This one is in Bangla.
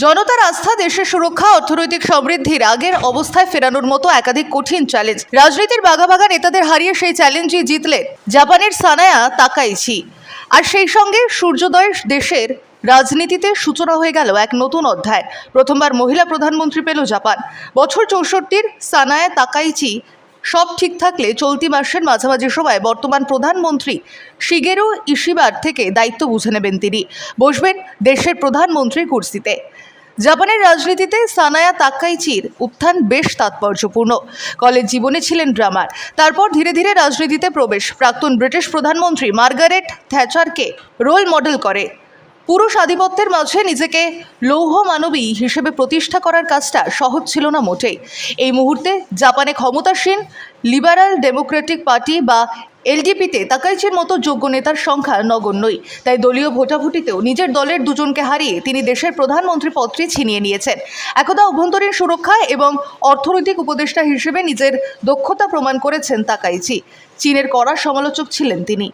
জনতার আস্থা, দেশের সুরক্ষা, অর্থনৈতিক সমৃদ্ধির আগের অবস্থায় ফেরানোর মতো একাধিক কঠিন চ্যালেঞ্জ। রাজনীতির বাঘা নেতাদের হারিয়ে সেই চ্যালেঞ্জই জিতলেন জাপানের সানায়া তাকাইচি। আর সেই সঙ্গে সূর্যোদয়ের দেশের রাজনীতিতে সূচনা হয়ে গেল এক নতুন অধ্যায়। প্রথমবার মহিলা প্রধানমন্ত্রী পেল জাপান। বছর 64-র সানায়া তাকাইচি সব ঠিক থাকলে চলতি মাসের মাঝামাঝি সময় বর্তমান প্রধানমন্ত্রী শিগেরু ইশিবার থেকে দায়িত্ব বুঝে নেবেন তিনি। বসবেন দেশের প্রধানমন্ত্রীর কুর্সিতে। জাপানের রাজনীতিতে সানায়া তাকাইচির উত্থান বেশ তাৎপর্যপূর্ণ। কলেজ জীবনে ছিলেন ড্রামার, তারপর ধীরে ধীরে রাজনীতিতে প্রবেশ। প্রাক্তন ব্রিটিশ প্রধানমন্ত্রী মার্গারেট থ্যাচারকে রোল মডেল করে পুরুষ আধিপত্যের মাঝে নিজেকে লৌহ মানবী হিসেবে প্রতিষ্ঠা করার কাজটা সহজ ছিল না মোটেই। এই মুহূর্তে জাপানে ক্ষমতাসীন লিবারাল ডেমোক্রেটিক পার্টি বা এলডিপিতে তাকাইচির মতো যোগ্য নেতার সংখ্যা নগণ্যই। তাই দলীয় ভোটাভুটিতেও নিজের দলের দুজনকে হারিয়ে তিনি দেশের প্রধানমন্ত্রী পদটি ছিনিয়ে নিয়েছেন। একদা অভ্যন্তরীণ সুরক্ষা এবং অর্থনৈতিক উপদেষ্টা হিসেবে নিজের দক্ষতা প্রমাণ করেছেন তাকাইচি। চীনের কড়া সমালোচক ছিলেন তিনি।